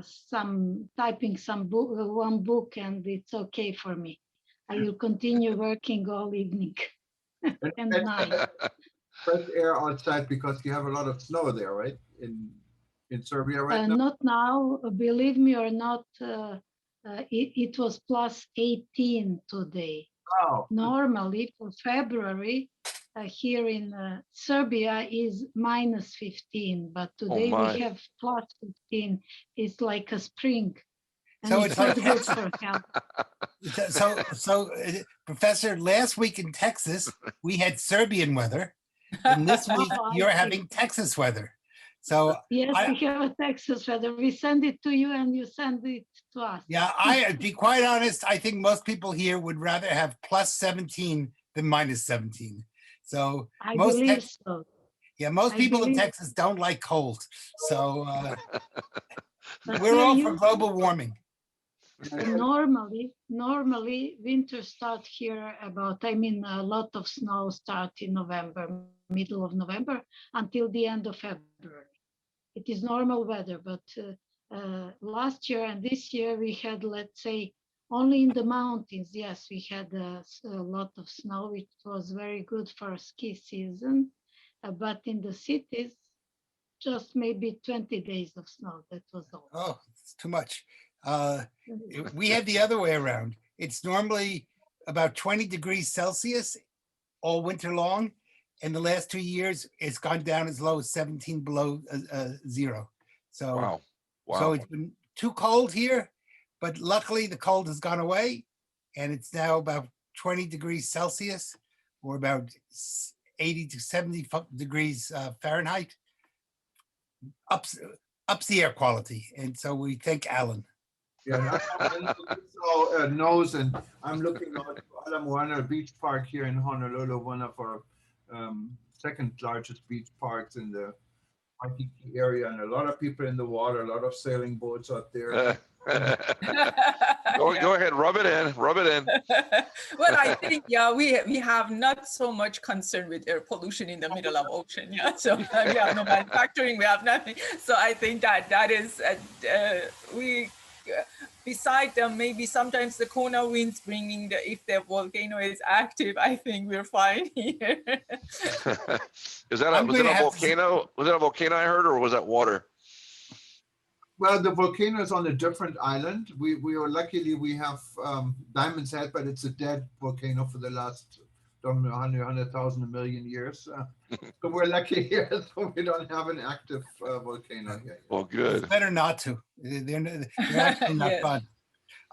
some typing some book, one book, and it's okay for me. I will continue working all evening and night. Fresh air outside because you have a lot of snow there, right? In Serbia right now. Not now, believe me or not, it was plus 18 today. Wow. Normally for February, here in Serbia is minus 15, but Oh today we my. have plus 15. It's like a spring, and So it's it's not like good Texas. for health. Professor, last week in Texas, we had Serbian weather. And this week, Oh, I you're see. having Texas weather. So Yes, I, we have a Texas weather. We send it to you and you send it to us. yeah, to be quite honest, I think most people here would rather have plus 17 than minus 17. So I most believe so. most I people in believe- Texas don't like cold. So But we're here all you- for global warming. Normally winter start here about, I mean, a lot of snow start in November, middle of November until the end of February. It is normal weather, but last year and this year we had, let's say, only in the mountains. Yes, we had a lot of snow, which was very good for ski season. But in the cities, just maybe 20 days of snow. That was all. Oh, it's too much. We have the other way around. It's normally about 20 degrees Celsius all winter long. And the last 2 years, it's gone down as low as 17 below zero. So, Wow. so Wow. it's been too cold here, but luckily the cold has gone away and it's now about 20 degrees Celsius or about 80 to 70 degrees Fahrenheit. Ups the air quality. And so we thank Alan. Yeah, so nose, and I'm looking out Ala Moana Beach Park here in Honolulu, one of our second largest beach parks in the Waikiki area, and a lot of people in the water, a lot of sailing boats out there. Go ahead, rub it in, rub it in. Well, I think, yeah, we have not so much concern with air pollution in the middle of ocean. Yeah, so we have no manufacturing, we have nothing. So I think that is, beside them, maybe sometimes the Kona winds bringing if the volcano is active, I think we're fine here. Was that I'm a gonna have to- volcano? Was that a volcano I heard, or was that water? Well, the volcano is on a different island. We are luckily we have Diamond's Head, but it's a dead volcano for the last 100,000, a million years. So we're lucky here, so we don't have an active volcano here. Well, It's good. better not to. They're actually not Yes. fun.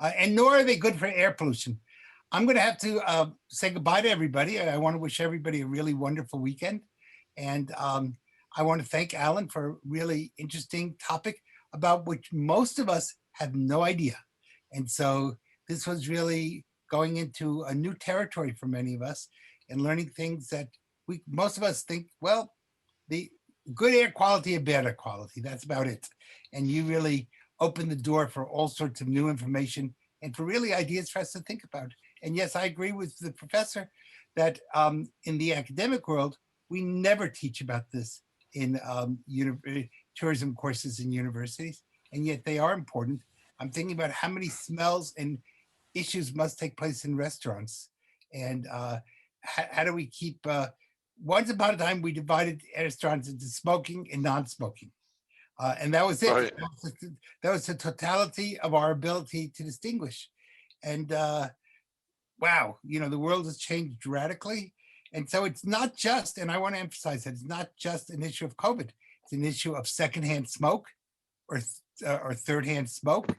And nor are they good for air pollution. I'm going to have to say goodbye to everybody. I want to wish everybody a really wonderful weekend. And I want to thank Alan for a really interesting topic about which most of us have no idea. And so this was really going into a new territory for many of us and learning things that most of us think, well, the good air quality and bad air quality, that's about it. And you really opened the door for all sorts of new information and for really ideas for us to think about. And yes, I agree with the professor that in the academic world, we never teach about this in tourism courses in universities, and yet they are important. I'm thinking about how many smells and issues must take place in restaurants. And how do we keep, once upon a time, we divided restaurants into smoking and non-smoking. And that was it. Right. That was the totality of our ability to distinguish. And wow, the world has changed radically. And so it's not just, and I want to emphasize that it's not just an issue of COVID. It's an issue of secondhand smoke or third-hand smoke.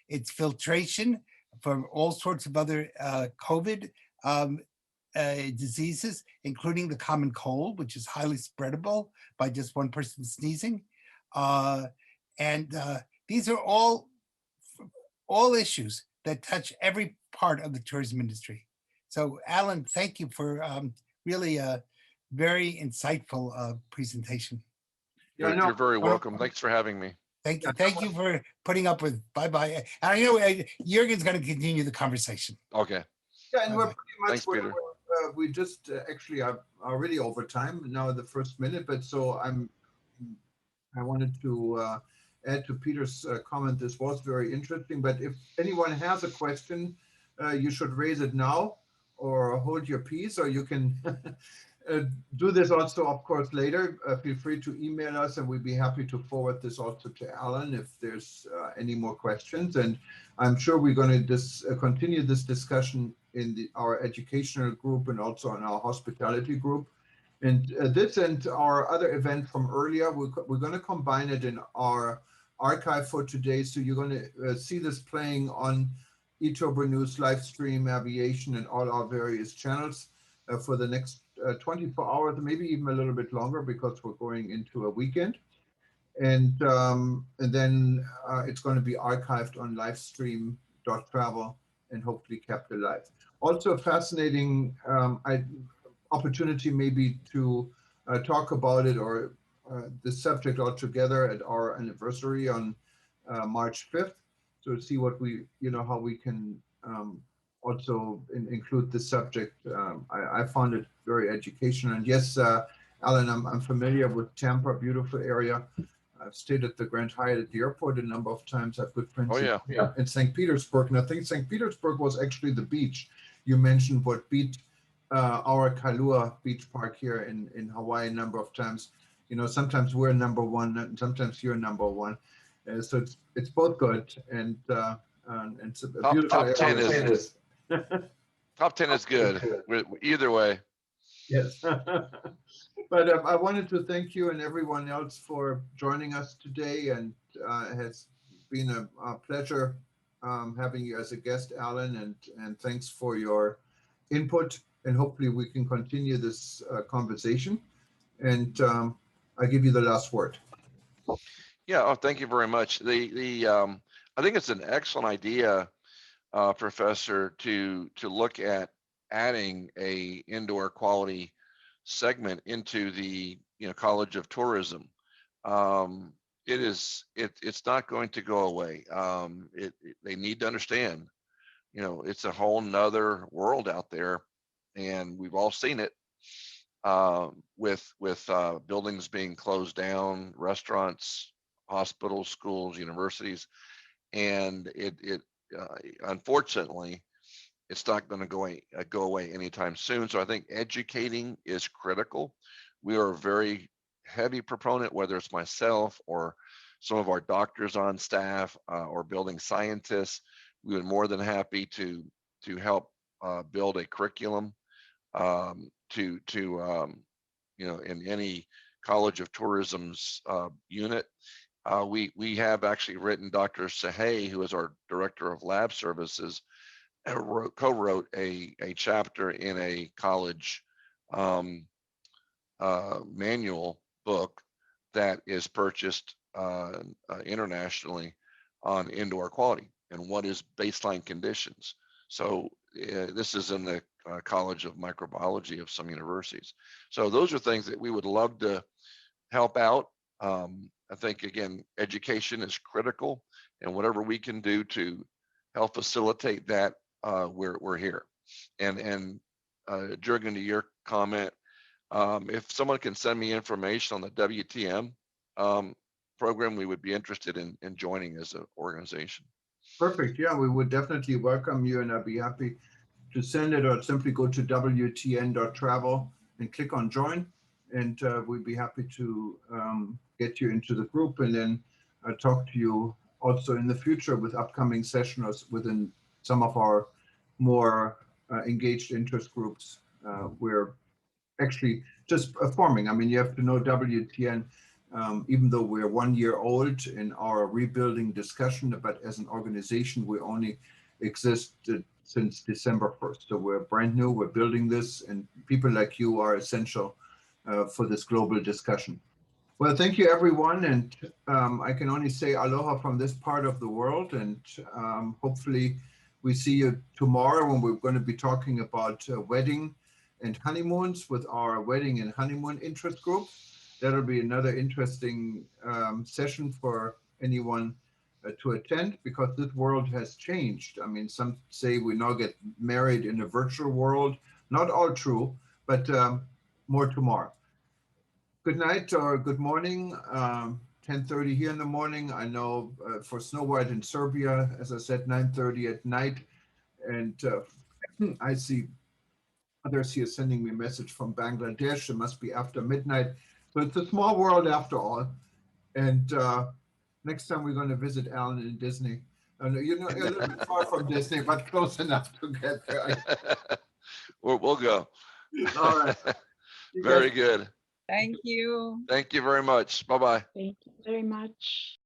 It's filtration from all sorts of other COVID diseases, including the common cold, which is highly spreadable by just one person sneezing. And these are all issues that touch every part of the tourism industry. So Alan, thank you for really a very insightful presentation. Yeah, no, You're very welcome. Thanks for having me. Thank you for putting up with. Bye-bye. And I know Jürgen's going to continue the conversation. Okay. Yeah, and we're Bye-bye. pretty much, Thanks, Peter. we just actually are already over time now, the first minute, but so I wanted to add to Peter's comment. This was very interesting, but if anyone has a question, you should raise it now or hold your peace, or you can do this also, of course, later. Feel free to email us, and we'd be happy to forward this also to Alan if there's any more questions. And I'm sure we're going to continue this discussion in our educational group and also in our hospitality group. And this and our other event from earlier, we're going to combine it in our archive for today. So you're going to see this playing on eTurbo News, live stream, aviation, and all our various channels for the next 24 hours, maybe even a little bit longer, because we're going into a weekend. And then it's going to be archived on livestream.travel and hopefully kept alive. Also a fascinating opportunity maybe to talk about it, or the subject altogether at our anniversary on March 5th. So see what how we can also include this subject. I found it very educational. And yes, Alan, I'm familiar with Tampa, beautiful area. I've stayed at the Grand Hyatt at the airport a number of times. I have good friends in St. Petersburg. And I think St. Petersburg was actually the beach. You mentioned what beat our Kailua Beach Park here in Hawaii a number of times. Sometimes we're number one, and sometimes you're number one. So it's both good, and it's a beautiful top 10 area. is top 10 is good. Either way. Yes. But I wanted to thank you and everyone else for joining us today, and it has been a pleasure having you as a guest, Alan, and thanks for your input, and hopefully we can continue this conversation. And I give you the last word. Yeah, thank you very much. I think it's an excellent idea, Professor, to look at adding a indoor quality segment into the College of Tourism. It's not going to go away. They need to understand, it's a whole nother world out there, and we've all seen it with buildings being closed down, restaurants, hospitals, schools, universities, and it unfortunately, it's not going to go away anytime soon. So I think educating is critical. We are a very heavy proponent, whether it's myself or some of our doctors on staff or building scientists. We would more than happy to help build a curriculum in any College of Tourism's unit. We have actually written Dr. Sahay, who is our director of lab services, co-wrote a chapter in a college manual book that is purchased internationally on indoor quality and what is baseline conditions. So this is in the College of Microbiology of some universities. So those are things that we would love to help out. I think, again, education is critical, and whatever we can do to help facilitate that, we're here. And Jürgen, to your comment, if someone can send me information on the WTM program, we would be interested in joining as an organization. Perfect. Yeah, we would definitely welcome you, and I'd be happy to send it, or simply go to wtn.travel and click on join, and we'd be happy to get you into the group, and then talk to you also in the future with upcoming sessions within some of our more engaged interest groups. We're actually just forming. I mean, you have to know WTN, even though we're 1 year old in our rebuilding discussion, but as an organization, we only existed since December 1st. So we're brand new, we're building this, and people like you are essential for this global discussion. Well, thank you, everyone. And I can only say aloha from this part of the world. And hopefully we see you tomorrow when we're going to be talking about wedding and honeymoons with our wedding and honeymoon interest group. That'll be another interesting session for anyone to attend, because this world has changed. I mean, some say we now get married in a virtual world. Not all true, but more tomorrow. Good night or good morning. 10:30 here in the morning. I know for Snow White in Serbia, as I said, 9:30 at night. And I see others here sending me a message from Bangladesh. It must be after midnight. So it's a small world after all. And next time we're going to visit Alan in Disney. You know, a little bit far from Disney, but close enough to get there. We'll go. All right. You guys Very good. Thank you. Thank you very much. Bye-bye. Thank you very much.